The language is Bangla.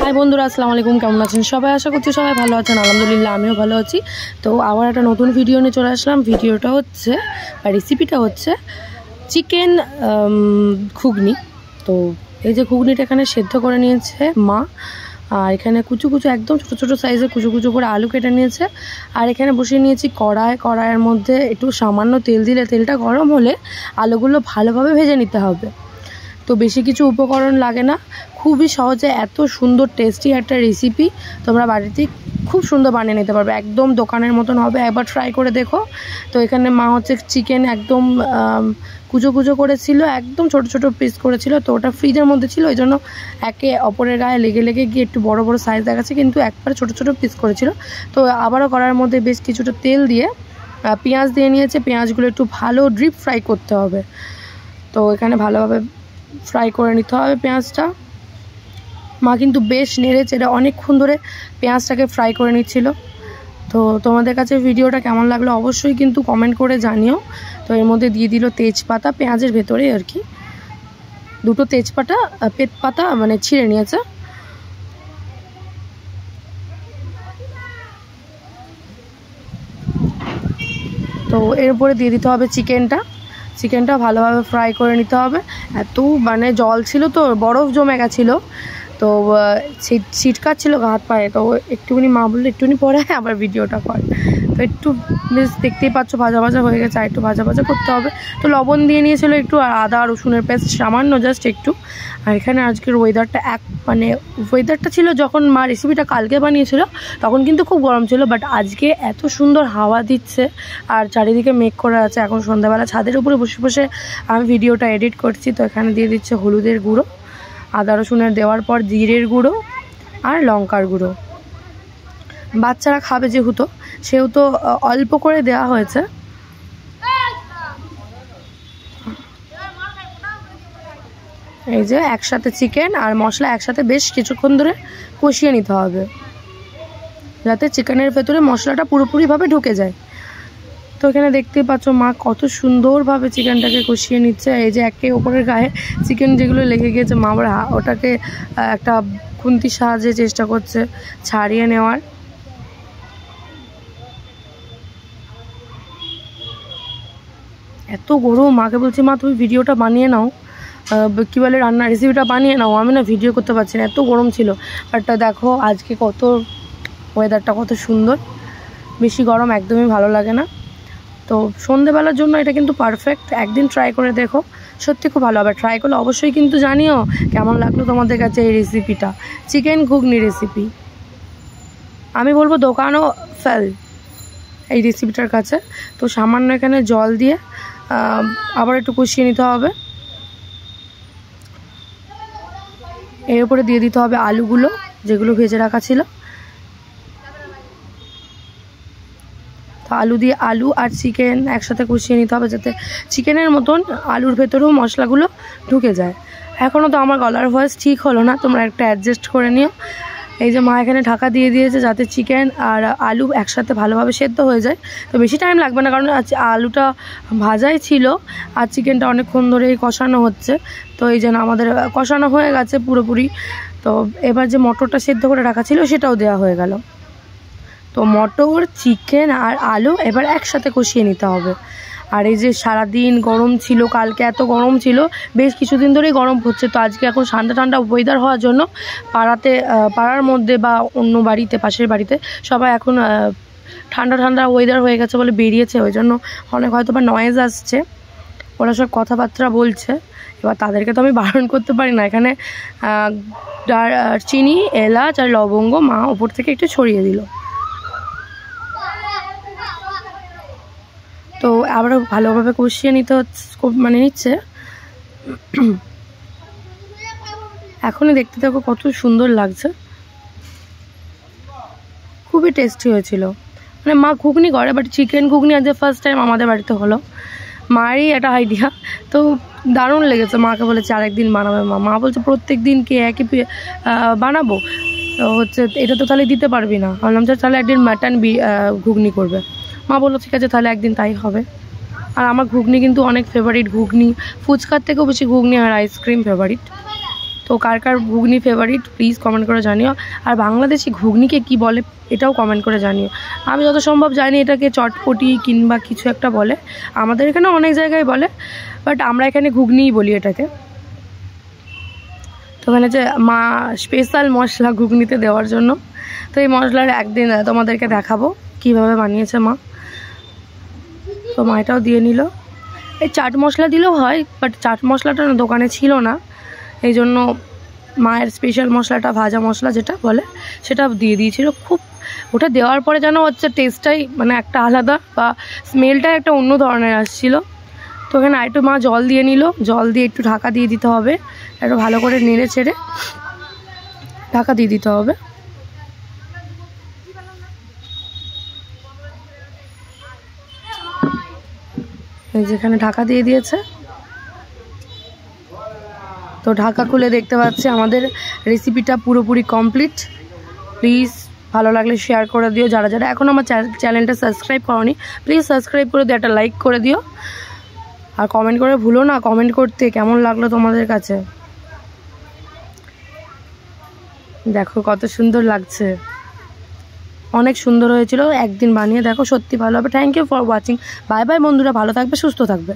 হাই বন্ধুরা, আসসালামু আলাইকুম। কেমন আছেন সবাই? আশা করছি সবাই ভালো আছেন। আলহামদুলিল্লাহ আমিও ভালো আছি। তো আবার একটা নতুন ভিডিও নিয়ে চলে আসলাম। ভিডিওটা হচ্ছে বা রেসিপিটা হচ্ছে চিকেন ঘুগনি। তো এই যে ঘুগনিটা এখানে সেদ্ধ করে নিয়েছে মা, আর এখানে কুচু কুচু একদম ছোটো ছোটো সাইজে কুচু কুচু করে আলু কেটে নিয়েছে। আর এখানে বসিয়ে নিয়েছি কড়াইয়ের মধ্যে একটু সামান্য তেল দিলে তেলটা গরম হলে আলুগুলো ভালোভাবে ভেজে নিতে হবে। তো বেশি কিছু উপকরণ লাগে না, খুবই সহজে এত সুন্দর টেস্টি একটা রেসিপি তোমরা বাড়িতে খুব সুন্দর বানিয়ে নিতে পারবে। একদম দোকানের মতন হবে, একবার ট্রাই করে দেখো। তো এখানে মা হচ্ছে চিকেন একদম কুচো কুচো করেছিল, একদম ছোট ছোট পিস করেছিল। তো ওটা ফ্রিজের মধ্যে ছিল, ওই জন্য একে অপরের গায়ে লেগে লেগে গিয়ে একটু বড় বড় সাইজ দেখাচ্ছে, কিন্তু একবারে ছোট ছোট পিস করেছিল। তো আবারও কড়াইয়ের মধ্যে বেশ কিছুটা তেল দিয়ে পেঁয়াজ দিয়ে নিয়েছে। পেঁয়াজগুলো একটু ভালো ডিপ ফ্রাই করতে হবে। তো এখানে ভালোভাবে ফ্রাই করে নিতে হবে পেঁয়াজটা। মা কিন্তু বেশ নেড়ে চেড়ে অনেকক্ষণ ধরে পেঁয়াজটাকে ফ্রাই করে নিচ্ছিল। তো তোমাদের কাছে ভিডিওটা কেমন লাগলো অবশ্যই কিন্তু কমেন্ট করে জানিও। তো এর মধ্যে দিয়ে দিল তেজপাতা, পেঁয়াজের ভেতরে আর কি দুটো তেজপাতা মানে ছিঁড়ে নিয়েছে। তো এর উপরে দিয়ে দিতে হবে চিকেনটা ভালোভাবে ফ্রাই করে নিতে হবে। এত মানে জল ছিল, তো বরফ জমে গেছিলো, তো ছিটকাচ্ছিল হাত পায়ে। তো একটুখানি মা বললো একটুখানি পরে আবার ভিডিওটা কর। তো একটু বেশ দেখতেই পাচ্ছ ভাজা ভাজা হয়ে গেছে, আর একটু ভাজা ভাজা করতে হবে। তো লবণ দিয়ে নিয়েছিল একটু, আর আদা রসুনের পেস্ট সামান্য জাস্ট একটু। আর এখানে আজকের ওয়েদারটা ছিল, যখন মা রেসিপিটা কালকে বানিয়েছিল তখন কিন্তু খুব গরম ছিল, বাট আজকে এত সুন্দর হাওয়া দিচ্ছে আর চারিদিকে মেঘ করে আছে। এখন সন্ধ্যাবেলা ছাদের উপরে বসে বসে আমি ভিডিওটা এডিট করছি। তো এখানে দিয়ে দিচ্ছে হলুদের গুঁড়ো, আদা রসুনের দেওয়ার পর জিরের গুঁড়ো আর লঙ্কার গুঁড়ো। বাচ্চারা খাবে সেহেতু অল্প করে দেওয়া হয়েছে। এই যে একসাথে চিকেন আর মশলা একসাথে বেশ কিছুক্ষণ ধরে কষিয়ে নিতে হবে, যাতে চিকেনের ভেতরে মশলাটা পুরোপুরিভাবে ঢুকে যায়। তো এখানে দেখতেই পাচ্ছ মা কত সুন্দরভাবে চিকেনটাকে কষিয়ে নিচ্ছে। এই যে একে ওপরের গায়ে চিকেন যেগুলো লেগে গিয়েছে, মা আবার ওটাকে একটা খুন্তির সাহায্যে চেষ্টা করছে ছাড়িয়ে নেওয়ার। এত গরম, মাকে বলছি মা তুমি ভিডিওটা বানিয়ে নাও, কী বলে রান্নার রেসিপিটা বানিয়ে নাও, আমি না ভিডিও করতে পারছি না, এত গরম ছিল। বাট দেখো আজকে ওয়েদারটা কত সুন্দর, বেশি গরম একদমই ভালো লাগে না। তো সন্ধেবেলার জন্য এটা কিন্তু পারফেক্ট। একদিন ট্রাই করে দেখো, সত্যি খুব ভালো হবে। ট্রাই করলে অবশ্যই কিন্তু জানিও কেমন লাগলো তোমাদের কাছে এই রেসিপিটা, চিকেন ঘুগনি রেসিপি। আমি বলবো দোকানও ফেল এই রেসিপিটার কাছে। তো সামান্য এখানে জল দিয়ে আবার একটু কষিয়ে নিতে হবে। এর উপরে দিয়ে দিতে হবে আলুগুলো, যেগুলো ভেজে রাখা ছিল। তো আলু আর চিকেন একসাথে কষিয়ে নিতে হবে, যাতে চিকেনের মতন আলুর ভেতরেও মশলাগুলো ঢুকে যায়। এখনও তো আমার গলার ভয়েস ঠিক হলো না, তোমরা একটা অ্যাডজাস্ট করে নিও। এই যে মা এখানে ঢাকা দিয়ে দিয়েছে, যাতে চিকেন আর আলু একসাথে ভালোভাবে সেদ্ধ হয়ে যায়। তো বেশি টাইম লাগবে না, কারণ আলুটা ভাজাই ছিল আর চিকেনটা অনেকক্ষণ ধরেই কষানো হচ্ছে। তো এই জন্য আমাদের কষানো হয়ে গেছে পুরোপুরি। তো এবার যে মটরটা সেদ্ধ করে রাখা ছিল সেটাও দেওয়া হয়ে গেল। তো মটর, চিকেন আর আলু এবার একসাথে কষিয়ে নিতে হবে। আর এই যে সারাদিন গরম ছিল, কালকে এত গরম ছিল, বেশ কিছুদিন ধরেই গরম হচ্ছে। তো আজকে এখন ঠান্ডা ঠান্ডা ওয়েদার হওয়ার জন্য পাড়ার মধ্যে বা অন্য বাড়িতে, পাশের বাড়িতে সবাই এখন ঠান্ডা ঠান্ডা ওয়েদার হয়ে গেছে বলে বেরিয়েছে। ওই জন্য অনেক হয়তো বা নয়েজ আসছে, ওরা সব কথাবার্তা বলছে। এবার তাদেরকে তো আমি বারণ করতে পারি না। এখানে চিনি, এলাচ আর লবঙ্গ মা ওপর থেকে একটু ছড়িয়ে দিল। তো আবারও ভালোভাবে কষিয়ে নিচ্ছে। এখনই দেখতে থাকো কত সুন্দর লাগছে, খুবই টেস্টি হয়েছিল। মানে মা ঘুগনি করে, বাট চিকেন ঘুগনি আজ ফার্স্ট টাইম আমাদের বাড়িতে হলো। মারই একটা আইডিয়া, তো দারুণ লেগেছে। মাকে বলেছে আরেকদিন বানাবে। মা বলছে প্রত্যেক দিন কে একই বানাবো, তো এটা তো তাহলে দিতে পারবি না। বললাম যে তাহলে একদিন মাটন ঘুগনি করবে। মা বললো ঠিক আছে তাহলে একদিন তাই হবে। আর আমার ঘুগনি কিন্তু অনেক ফেভারিট, ঘুগনি ফুচকার থেকেও বেশি ঘুগনি আর আইসক্রিম ফেভারিট। তো কার কার ঘুগনি ফেভারিট প্লিজ কমেন্ট করে জানিও। আর বাংলাদেশি ঘুগনিকে কি বলে এটাও কমেন্ট করে জানিও। আমি যত সম্ভব জানি এটাকে চটপটি কিংবা কিছু একটা বলে, আমাদের এখানে অনেক জায়গায় বলে, বাট আমরা এখানে ঘুগনিই বলি এটাকে। তো ওখানে যে মা স্পেশাল মশলা ঘুগনিতে দেওয়ার জন্য, তো এই মশলার একদিন তোমাদেরকে দেখাবো কিভাবে বানিয়েছে মা। তো মা এটাও দিয়ে নিল। এই চাট মশলা দিলেও হয়, বাট চাট মশলাটা না দোকানে ছিল না, এই জন্য মায়ের স্পেশাল মশলাটা, ভাজা মশলা যেটা বলে, সেটা দিয়ে দিয়েছিল। খুব ওটা দেওয়ার পরে যেন হচ্ছে টেস্টটাই মানে একটা আলাদা, বা স্মেলটাই একটা অন্য ধরনের আসছিলো। তো ওখানে আরেকটু মা জল দিয়ে নিল, জল দিয়ে একটু ঢাকা দিয়ে দিতে হবে, একটু ভালো করে নেড়ে ছেড়ে ঢাকা দিয়ে দিতে হবে। যেখানে ঢাকা দিয়ে দিয়েছে, তো ঢাকা খুলে দেখতে পাচ্ছি আমাদের রেসিপিটা পুরোপুরি কমপ্লিট। প্লিজ ভালো লাগলে শেয়ার করে দিও, যারা যারা এখন আমার চ্যানেলটা সাবস্ক্রাইব করোনি প্লিজ সাবস্ক্রাইব করে দিও, একটা লাইক করে দিও, আর কমেন্ট করে ভুলো না কমেন্ট করতে কেমন লাগলো তোমাদের কাছে। দেখো কত সুন্দর লাগছে, অনেক সুন্দর হয়েছিল। একদিন বানিয়ে দেখো, সত্যি ভালো হবে। Thank you for watching. Bye bye বন্ধুরা, ভালো থাকবে, সুস্থ থাকবে।